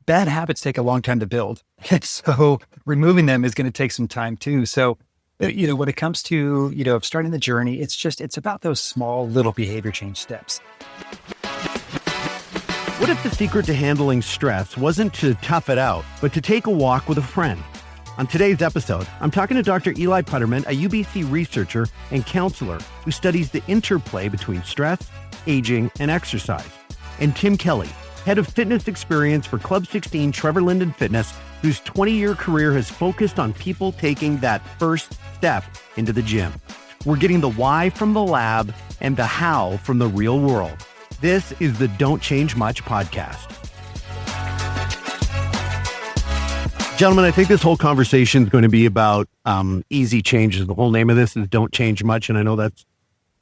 bad habits take a long time to build. So removing them is going to take some time too. So, when it comes to, starting the journey, it's about those small little behavior change steps. What if the secret to handling stress wasn't to tough it out, but to take a walk with a friend? On today's episode, I'm talking to Dr. Eli Puterman, a UBC researcher and counselor who studies the interplay between stress, aging, and exercise, and Tim Kelly, head of fitness experience for Club 16 Trevor Linden Fitness, whose 20-year career has focused on people taking that first step into the gym. We're getting the why from the lab and the how from the real world. This is the Don't Change Much podcast. Gentlemen, I think this whole conversation is going to be about easy changes. The whole name of this is Don't Change Much, and I know that's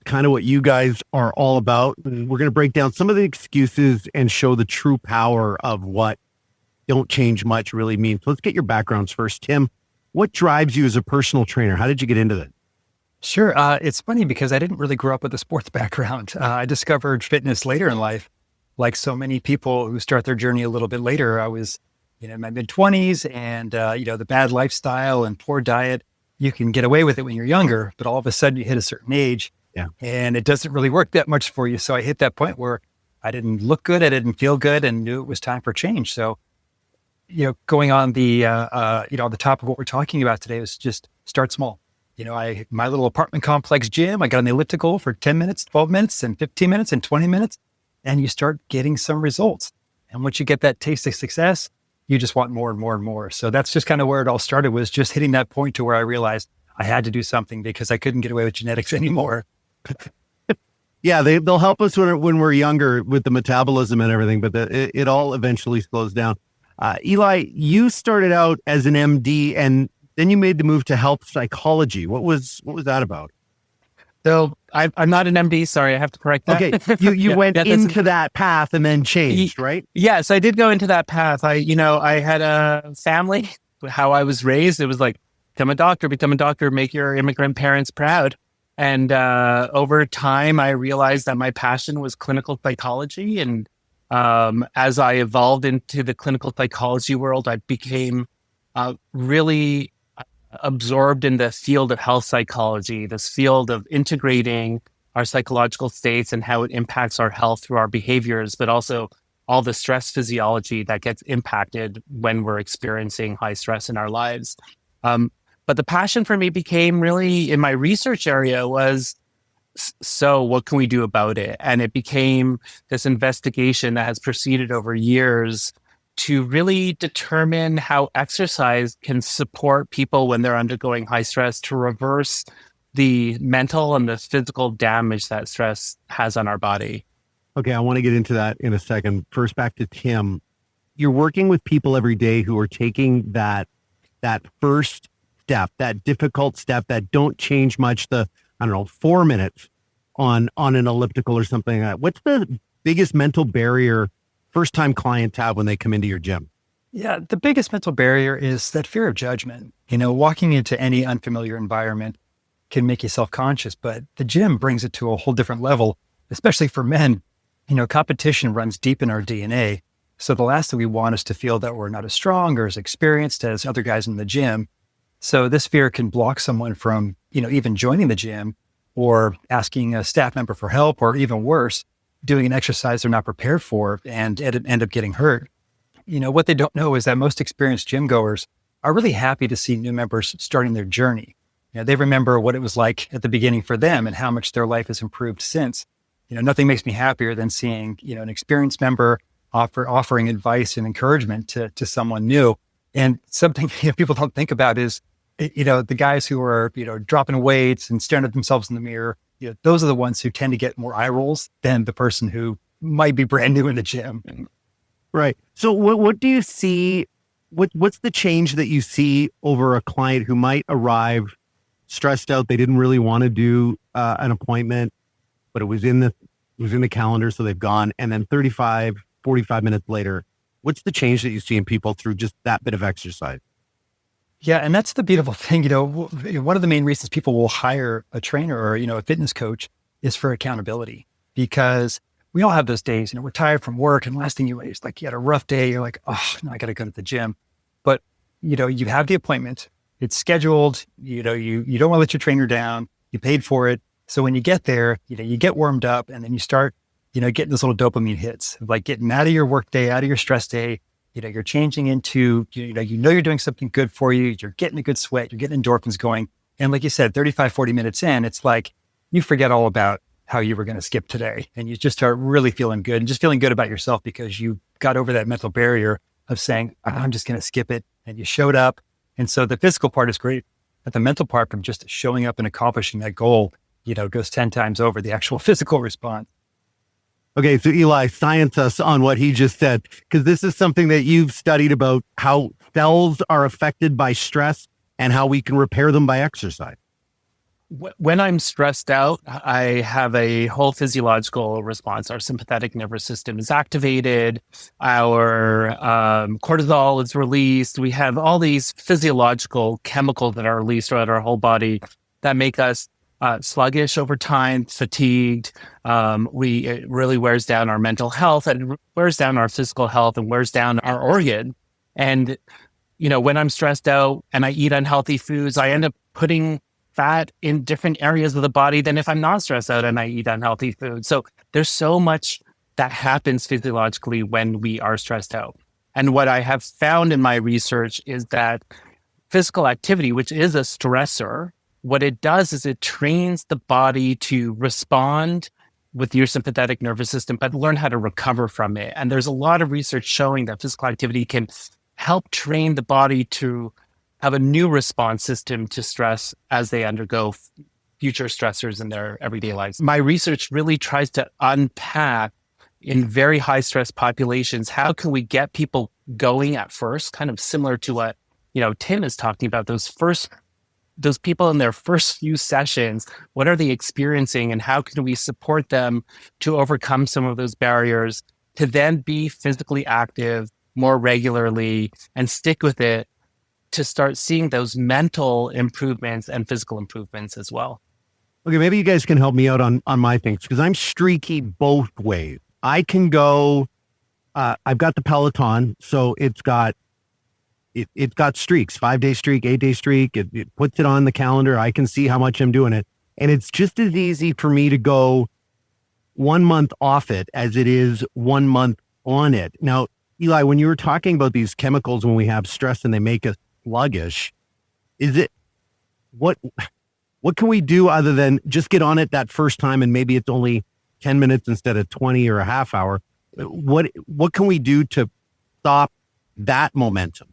kind of what you guys are all about. And we're going to break down some of the excuses and show the true power of what Don't Change Much really means. Let's get your backgrounds first. Tim, what drives you as a personal trainer? How did you get into that? Sure. It's funny because I didn't really grow up with a sports background. I discovered fitness later in life. Like so many people who start their journey a little bit later, I was in my mid-20s and, the bad lifestyle and poor diet, you can get away with it when you're younger, but all of a sudden you hit a certain age and it doesn't really work that much for you. So I hit that point where I didn't look good, I didn't feel good, and knew it was time for change. So, going on the top of what we're talking about today was just start small. My little apartment complex gym, I got on the elliptical for 10 minutes, 12 minutes, and 15 minutes, and 20 minutes, and you start getting some results. And once you get that taste of success, you just want more and more and more. So that's just kind of where it all started, was just hitting that point to where I realized I had to do something because I couldn't get away with genetics anymore. Yeah, they'll help us when we're younger with the metabolism and everything, but it all eventually slows down. Eli, you started out as an MD and then you made the move to health psychology. What was that about? So I'm not an MD. Sorry, I have to correct that. Okay, you went into that path and then changed, right? Yes, I did go into that path. I had a family. How I was raised, it was like, become a doctor, make your immigrant parents proud. And over time, I realized that my passion was clinical psychology. And as I evolved into the clinical psychology world, I became really absorbed in the field of health psychology, this field of integrating our psychological states and how it impacts our health through our behaviors, but also all the stress physiology that gets impacted when we're experiencing high stress in our lives. But the passion for me became really in my research area was, so what can we do about it? And it became this investigation that has proceeded over years to really determine how exercise can support people when they're undergoing high stress to reverse the mental and the physical damage that stress has on our body. Okay, I want to get into that in a second. First, back to Tim. You're working with people every day who are taking that first step, that difficult step, that don't change much, 4 minutes on an elliptical or something like that. What's the biggest mental barrier first-time clients have when they come into your gym? Yeah, the biggest mental barrier is that fear of judgment. Walking into any unfamiliar environment can make you self-conscious, but the gym brings it to a whole different level, especially for men. Competition runs deep in our DNA. So the last thing we want is to feel that we're not as strong or as experienced as other guys in the gym. So this fear can block someone from, even joining the gym or asking a staff member for help, or even worse, doing an exercise they're not prepared for and end up getting hurt. What they don't know is that most experienced gym goers are really happy to see new members starting their journey. They remember what it was like at the beginning for them and how much their life has improved since. Nothing makes me happier than seeing, an experienced member offering advice and encouragement to someone new. And something people don't think about is, the guys who are, dropping weights and staring at themselves in the mirror, those are the ones who tend to get more eye rolls than the person who might be brand new in the gym. Right. So what do you see? What's the change that you see over a client who might arrive stressed out? They didn't really want to do an appointment, but it was in the calendar. So they've gone. And then 35, 45 minutes later, what's the change that you see in people through just that bit of exercise? Yeah. And that's the beautiful thing. One of the main reasons people will hire a trainer or, a fitness coach is for accountability, because we all have those days, we're tired from work and last thing is like, you had a rough day. You're like, oh, no, I got to go to the gym. But, you have the appointment, it's scheduled, you don't want to let your trainer down, you paid for it. So when you get there, you get warmed up and then you start, getting those little dopamine hits, like getting out of your work day, out of your stress day. You're changing into, you're doing something good for you. You're getting a good sweat. You're getting endorphins going. And like you said, 35, 40 minutes in, it's like you forget all about how you were going to skip today. And you just start really feeling good and just feeling good about yourself because you got over that mental barrier of saying, I'm just going to skip it. And you showed up. And so the physical part is great. But the mental part from just showing up and accomplishing that goal, goes 10 times over the actual physical response. Okay, so Eli, science us on what he just said, because this is something that you've studied about how cells are affected by stress and how we can repair them by exercise. When I'm stressed out, I have a whole physiological response. Our sympathetic nervous system is activated. Our cortisol is released. We have all these physiological chemicals that are released throughout our whole body that make us sluggish over time, fatigued. It really wears down our mental health and wears down our physical health and wears down our organ. And, when I'm stressed out and I eat unhealthy foods, I end up putting fat in different areas of the body than if I'm not stressed out and I eat unhealthy food. So there's so much that happens physiologically when we are stressed out. And what I have found in my research is that physical activity, which is a stressor, what it does is it trains the body to respond with your sympathetic nervous system, but learn how to recover from it. And there's a lot of research showing that physical activity can help train the body to have a new response system to stress as they undergo future stressors in their everyday lives. My research really tries to unpack in very high stress populations, how can we get people going at first, kind of similar to what, Tim is talking about, those people in their first few sessions, what are they experiencing and how can we support them to overcome some of those barriers to then be physically active more regularly and stick with it to start seeing those mental improvements and physical improvements as well. Okay, maybe you guys can help me out on my things because I'm streaky both ways. I can go, I've got the Peloton, so it's got streaks, 5-day streak, 8-day streak. It puts it on the calendar. I can see how much I'm doing it. And it's just as easy for me to go 1 month off it as it is 1 month on it. Now, Eli, when you were talking about these chemicals when we have stress and they make us sluggish, what can we do other than just get on it that first time and maybe it's only 10 minutes instead of 20 or a half hour? What can we do to stop that momentum?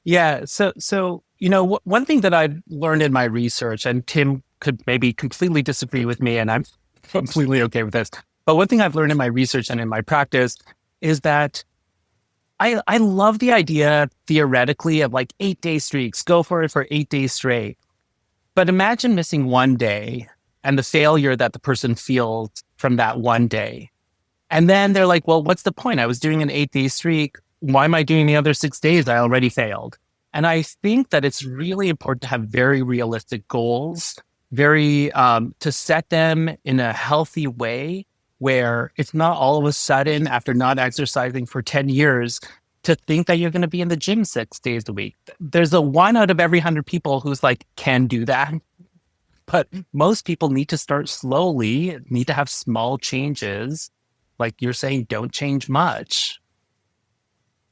Yeah. So, one thing that I've learned in my research, and Tim could maybe completely disagree with me, and I'm completely okay with this. But one thing I've learned in my research and in my practice is that I love the idea theoretically of like 8-day streaks, go for it for 8 days straight. But imagine missing one day and the failure that the person feels from that one day. And then they're like, well, what's the point? I was doing an 8-day streak. Why am I doing the other 6 days? I already failed. And I think that it's really important to have very realistic goals, to set them in a healthy way where it's not all of a sudden after not exercising for 10 years to think that you're going to be in the gym 6 days a week. There's a 1 out of every 100 people who's like, can do that. But most people need to start slowly, need to have small changes. Like you're saying, don't change much.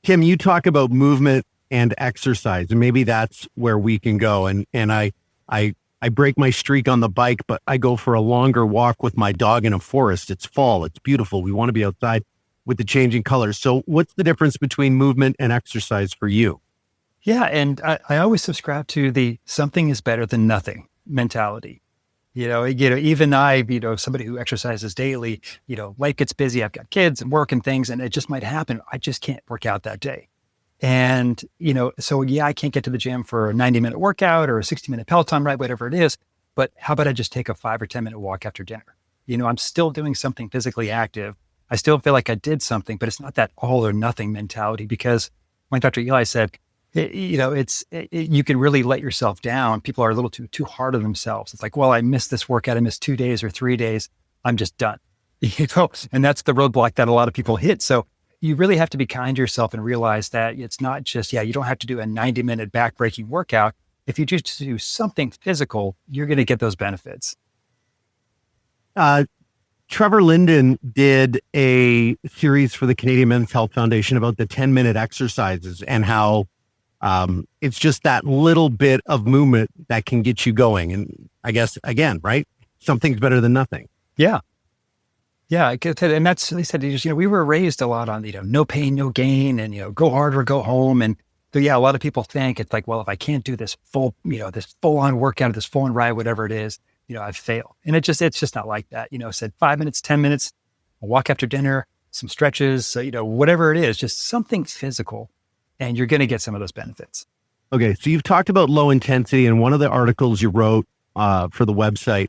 Tim, you talk about movement and exercise, and maybe that's where we can go. And I break my streak on the bike, but I go for a longer walk with my dog in a forest. It's fall. It's beautiful. We want to be outside with the changing colors. So what's the difference between movement and exercise for you? Yeah. And I always subscribe to the something is better than nothing mentality. Even somebody who exercises daily, life gets busy. I've got kids and work and things, and it just might happen. I just can't work out that day. And, so I can't get to the gym for a 90-minute workout or a 60-minute Peloton ride, whatever it is. But how about I just take a 5 or 10-minute walk after dinner? I'm still doing something physically active. I still feel like I did something, but it's not that all or nothing mentality because like Dr. Eli said, you can really let yourself down. People are a little too hard on themselves. It's like, well, I missed this workout. I missed 2 days or 3 days. I'm just done. And that's the roadblock that a lot of people hit. So you really have to be kind to yourself and realize that it's not just, you don't have to do a 90-minute back-breaking workout. If you just do something physical, you're going to get those benefits. Trevor Linden did a series for the Canadian Men's Health Foundation about the 10-minute exercises and how it's just that little bit of movement that can get you going. And I guess, again, right? Something's better than nothing. Yeah. Yeah. And that's, they said, we were raised a lot on, no pain, no gain, and, go hard or go home. And so, a lot of people think it's like, well, if I can't do this this full on workout, this full on ride, whatever it is, I've failed. And it's just not like that. Said 5 minutes, 10 minutes, a walk after dinner, some stretches, whatever it is, just something physical, and you're going to get some of those benefits. Okay. So you've talked about low intensity, and one of the articles you wrote for the website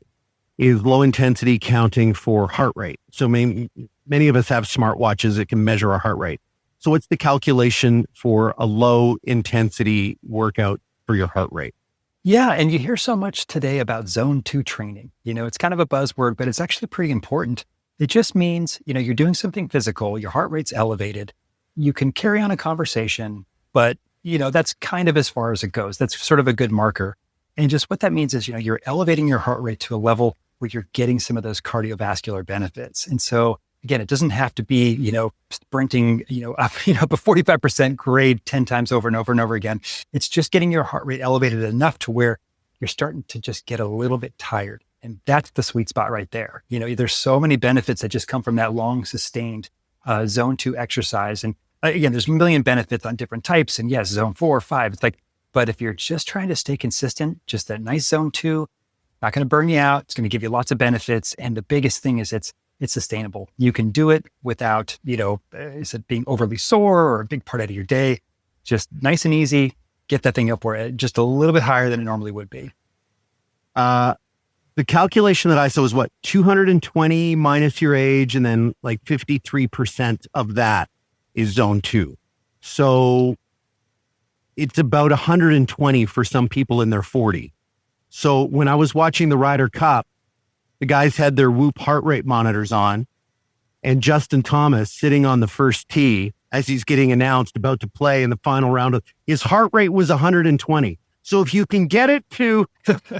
is low intensity counting for heart rate. So many of us have smartwatches that can measure our heart rate. So what's the calculation for a low intensity workout for your heart rate? Yeah. And you hear so much today about zone 2 training. It's kind of a buzzword, but it's actually pretty important. It just means, you're doing something physical, your heart rate's elevated. You can carry on a conversation, but, that's kind of as far as it goes. That's sort of a good marker. And just what that means is, you're elevating your heart rate to a level where you're getting some of those cardiovascular benefits. And so again, it doesn't have to be, sprinting, up, a 45% grade 10 times over and over and over again. It's just getting your heart rate elevated enough to where you're starting to just get a little bit tired. And that's the sweet spot right there. There's so many benefits that just come from that long sustained zone 2 exercise. And again, there's a million benefits on different types. And yes, zone 4 or 5, it's like, but if you're just trying to stay consistent, just that nice zone 2, not going to burn you out. It's going to give you lots of benefits. And the biggest thing is it's sustainable. You can do it without, is it being overly sore or a big part out of your day. Just nice and easy. Get that thing up where just a little bit higher than it normally would be. The calculation that I saw was 220 minus your age, and then like 53% of that is zone 2. So it's about 120 for some people in their 40. So when I was watching the Ryder Cup, the guys had their Whoop heart rate monitors on, and Justin Thomas sitting on the first tee as he's getting announced about to play in the final round. His heart rate was 120. So if you can get it to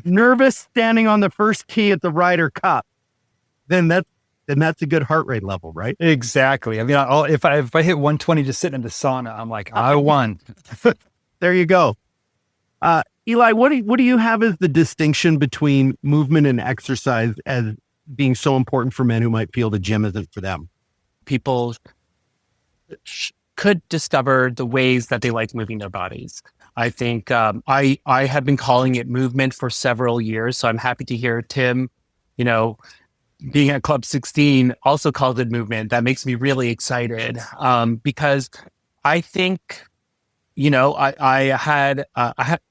nervous standing on the first tee at the Ryder Cup, then that's a good heart rate level, right? Exactly. I mean, if I hit 120 just sitting in the sauna, I'm like, I won. There you go. Eli, what do you have as the distinction between movement and exercise as being so important for men who might feel the gym isn't for them? People could discover the ways that they like moving their bodies. I think I have been calling it movement for several years, so I'm happy to hear Tim, being at Club 16, also called it movement. That makes me really excited because I think, I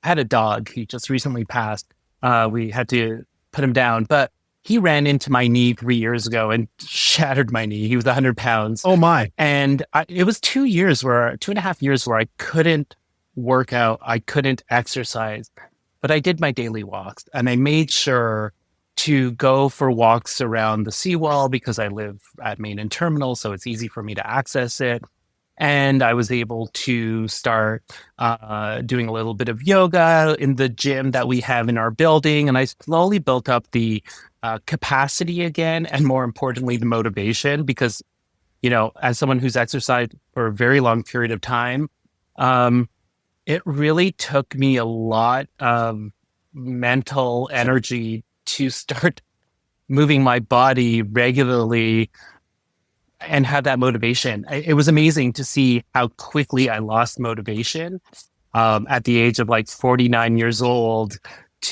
had a dog. He just recently passed. We had to put him down, but he ran into my knee 3 years ago and shattered my knee. He was 100 pounds. Oh my. And it was 2.5 years where I couldn't work out. I couldn't exercise, but I did my daily walks, and I made sure to go for walks around the seawall because I live at Main and Terminal, so it's easy for me to access it. And I was able to start doing a little bit of yoga in the gym that we have in our building. And I slowly built up the capacity again, and more importantly, the motivation, because, as someone who's exercised for a very long period of time, it really took me a lot of mental energy to start moving my body regularly and have that motivation. It was amazing to see how quickly I lost motivation at the age of 49 years old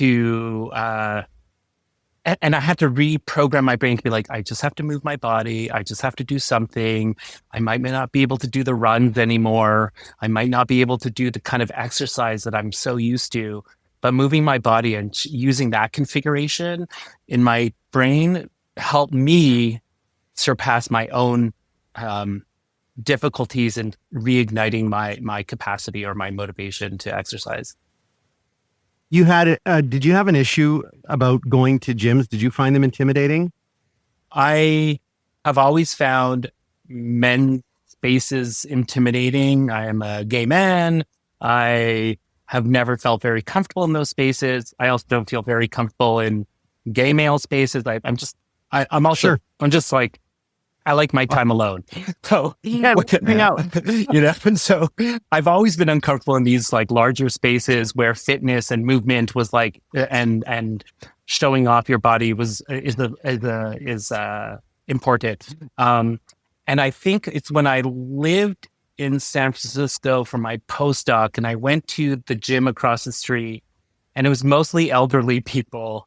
and I had to reprogram my brain to be like, I just have to move my body. I just have to do something. I might not be able to do the runs anymore. I might not be able to do the kind of exercise that I'm so used to, but moving my body and using that configuration in my brain helped me surpass my own difficulties in reigniting my capacity or my motivation to exercise. You had, did you have an issue about going to gyms? Did you find them intimidating? I I've always found men's spaces intimidating. I am a gay man. I have never felt very comfortable in those spaces. I also don't feel very comfortable in gay male spaces. I'm just like, I like my time alone. So Yeah, hang out. and so I've always been uncomfortable in these like larger spaces where fitness and movement was like, and showing off your body is important. And I think it's when I lived in San Francisco for my postdoc and I went to the gym across the street and it was mostly elderly people.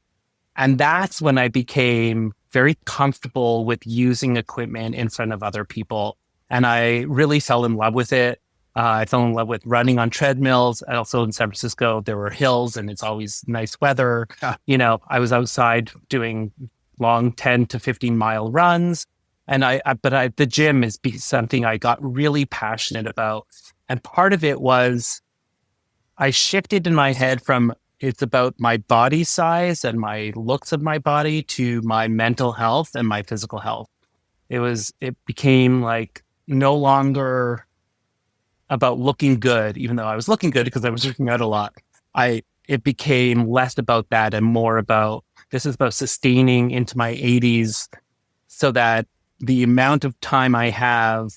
And that's when I became very comfortable with using equipment in front of other people. And I really fell in love with it. I fell in love with running on treadmills. And also in San Francisco, there were hills and it's always nice weather. Yeah. I was outside doing long 10 to 15 mile runs. And the gym is something I got really passionate about. And part of it was I shifted in my head from it's about my body size and my looks of my body to my mental health and my physical health. It became like no longer about looking good, even though I was looking good because I was working out a lot. It became less about that and more about, this is about sustaining into my 80s so that the amount of time I have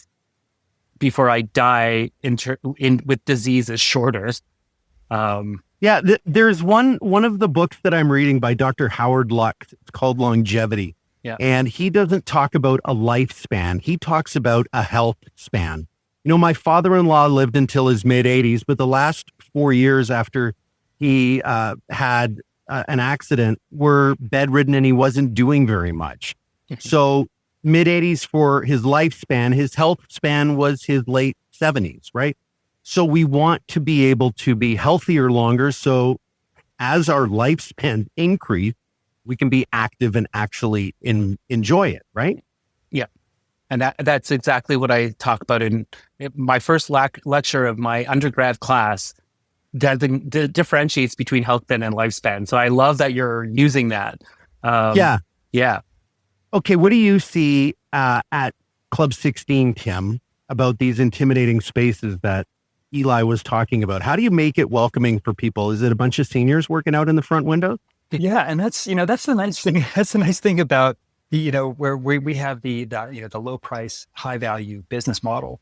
before I die with disease is shorter. There's one of the books that I'm reading by Dr. Howard Lux. It's called Longevity. Yeah. And he doesn't talk about a lifespan. He talks about a health span. My father-in-law lived until his mid-80s, but the last 4 years after he had an accident were bedridden and he wasn't doing very much. So mid-80s for his lifespan, his health span was his late 70s, right? So we want to be able to be healthier longer. So as our lifespan increase, we can be active and actually enjoy it, right? Yeah. And that's exactly what I talk about in my first lecture of my undergrad class. Differentiates between health span and lifespan. So I love that you're using that. Yeah. Okay, what do you see at Club 16, Tim, about these intimidating spaces that Eli was talking about? How do you make it welcoming for people? Is it a bunch of seniors working out in the front windows? Yeah, and that's the nice thing. That's the nice thing about where we have the low price, high value business model.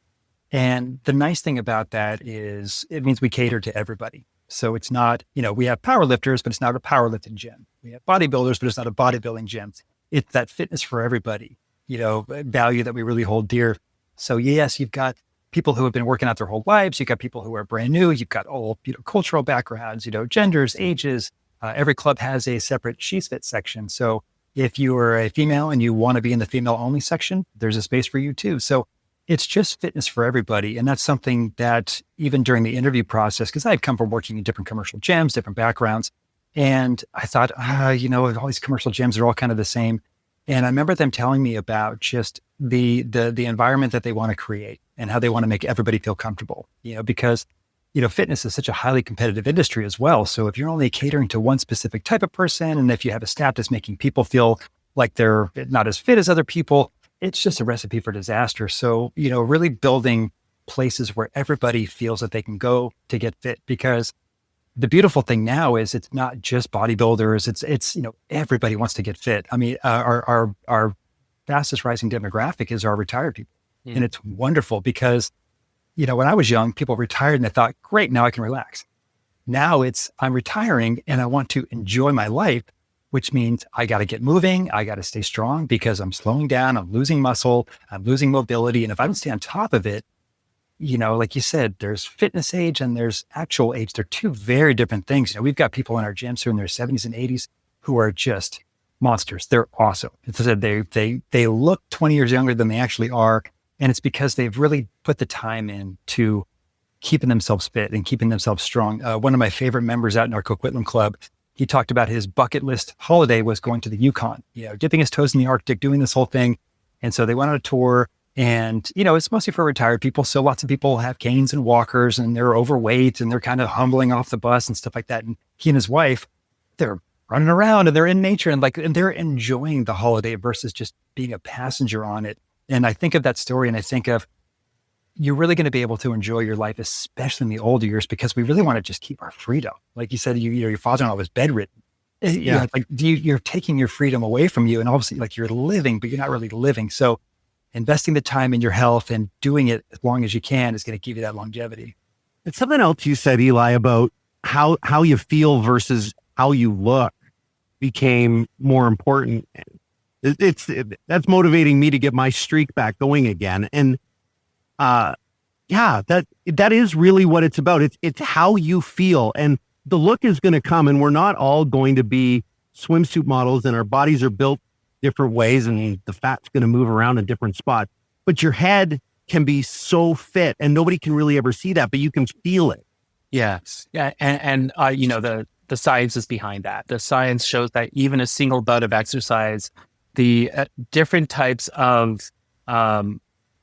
And the nice thing about that is it means we cater to everybody. So it's not, we have power lifters, but it's not a powerlifting gym. We have bodybuilders, but it's not a bodybuilding gym. It's that fitness for everybody, value that we really hold dear. So yes, you've got people who have been working out their whole lives. You've got people who are brand new. You've got all, cultural backgrounds, genders, ages. Every club has a separate She's Fit section. So if you are a female and you want to be in the female only section, there's a space for you too. So it's just fitness for everybody. And that's something that even during the interview process, because I had come from working in different commercial gyms, different backgrounds. And I thought, all these commercial gyms are all kind of the same. And I remember them telling me about just the environment that they want to create and how they want to make everybody feel comfortable, because, fitness is such a highly competitive industry as well. So if you're only catering to one specific type of person, and if you have a staff that's making people feel like they're not as fit as other people, it's just a recipe for disaster. So, really building places where everybody feels that they can go to get fit, because the beautiful thing now is it's not just bodybuilders. It's everybody wants to get fit. I mean, our fastest rising demographic is our retired people. And it's wonderful because, when I was young, people retired and they thought, great, now I can relax. Now I'm retiring and I want to enjoy my life, which means I got to get moving. I got to stay strong because I'm slowing down. I'm losing muscle. I'm losing mobility. And if I don't stay on top of it, like you said, there's fitness age and there's actual age. They're two very different things. We've got people in our gyms who are in their 70s and 80s who are just monsters. They're awesome. As I said, they look 20 years younger than they actually are. And it's because they've really put the time in to keeping themselves fit and keeping themselves strong. One of my favorite members out in our Coquitlam Club, he talked about his bucket list holiday was going to the Yukon, dipping his toes in the Arctic, doing this whole thing. And so they went on a tour and, it's mostly for retired people. So lots of people have canes and walkers and they're overweight and they're kind of humbling off the bus and stuff like that. And he and his wife, they're running around and they're in nature and they're enjoying the holiday versus just being a passenger on it. And I think of that story and I think of, you're really going to be able to enjoy your life, especially in the older years, because we really want to just keep our freedom. Like you said, your father-in-law was bedridden. Yeah. Like you're taking your freedom away from you, and obviously like you're living, but you're not really living. So investing the time in your health and doing it as long as you can is going to give you that longevity. It's something else you said, Eli, about how you feel versus how you look became more important. That's motivating me to get my streak back going again. And that is really what it's about. It's how you feel, and the look is going to come, and we're not all going to be swimsuit models, and our bodies are built different ways, and the fat's going to move around in different spots, but your head can be so fit, and nobody can really ever see that, but you can feel it. Yes. Yeah. And the science is behind that. The science shows that even a single bout of exercise, the different types of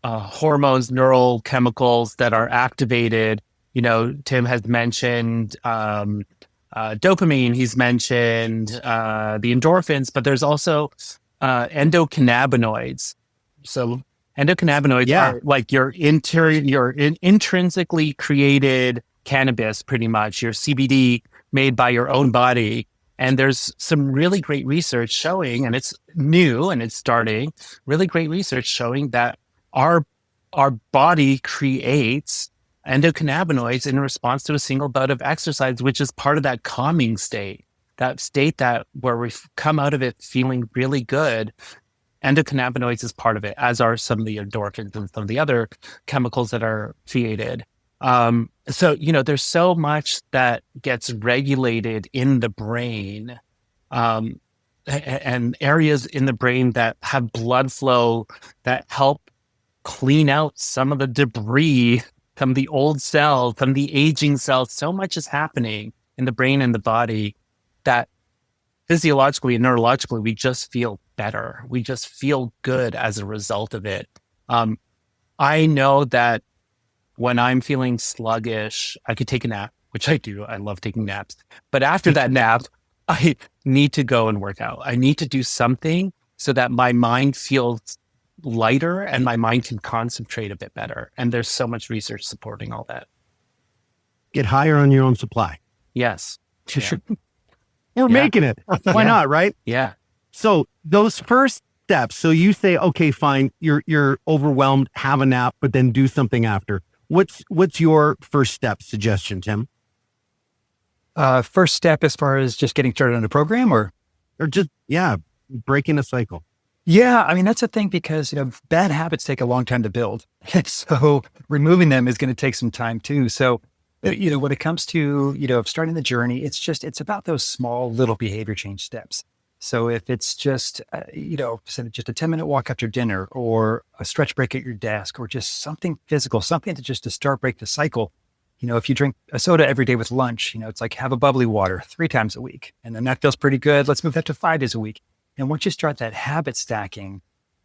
hormones, neural chemicals that are activated. Tim has mentioned dopamine. He's mentioned the endorphins, but there's also endocannabinoids. So endocannabinoids are like your intrinsically created cannabis, pretty much your CBD made by your own body. And there's some really great research showing, and it's new and it's starting, really great research showing that our body creates endocannabinoids in response to a single bout of exercise, which is part of that calming state, that state that where we come out of it feeling really good. Endocannabinoids is part of it, as are some of the endorphins and some of the other chemicals that are created. So, there's so much that gets regulated in the brain, and areas in the brain that have blood flow that help clean out some of the debris from the old cells, from the aging cells. So much is happening in the brain and the body that physiologically and neurologically, we just feel better. We just feel good as a result of it. I know that when I'm feeling sluggish, I could take a nap, which I do. I love taking naps. But after that nap, I need to go and work out. I need to do something so that my mind feels lighter and my mind can concentrate a bit better. And there's so much research supporting all that. Get higher on your own supply. Yes. Yeah. We're making it. Why not, right? Yeah. So those first steps, so you say, okay, fine, you're overwhelmed, have a nap, but then do something after. What's your first step suggestion, Tim? First step as far as just getting started on a program or just, breaking a cycle. Yeah, I mean, that's a thing because, bad habits take a long time to build. So removing them is going to take some time too. So, when it comes to, starting the journey, it's about those small little behavior change steps. So if it's just, just a 10-minute walk after dinner or a stretch break at your desk or just something physical, something to start break the cycle. If you drink a soda every day with lunch, it's like have a bubbly water 3 times a week. And then that feels pretty good. Let's move that to 5 days a week. And once you start that habit stacking,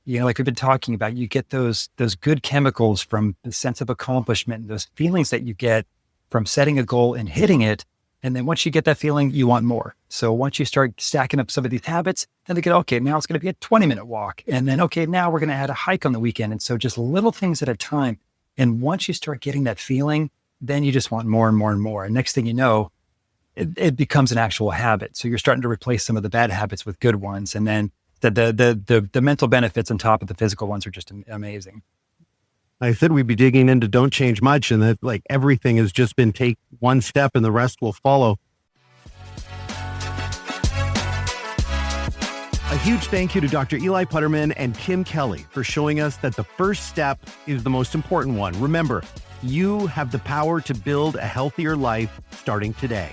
like we've been talking about, you get those good chemicals from the sense of accomplishment, those feelings that you get from setting a goal and hitting it. And then once you get that feeling, you want more. So once you start stacking up some of these habits, then they get, okay, now it's going to be a 20-minute walk. And then, okay, now we're going to add a hike on the weekend. And so just little things at a time. And once you start getting that feeling, then you just want more and more and more. And next thing you know, it becomes an actual habit. So you're starting to replace some of the bad habits with good ones. And then the mental benefits on top of the physical ones are just amazing. I said we'd be digging into Don't Change Much, and that like everything has just been take one step and the rest will follow. A huge thank you to Dr. Eli Puterman and Tim Kelly for showing us that the first step is the most important one. Remember, you have the power to build a healthier life starting today.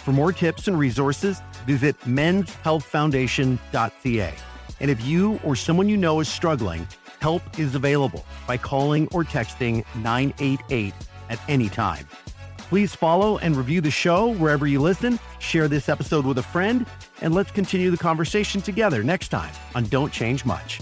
For more tips and resources, visit menshealthfoundation.ca. And if you or someone you know is struggling, help is available by calling or texting 988 at any time. Please follow and review the show wherever you listen, share this episode with a friend, and let's continue the conversation together next time on Don't Change Much.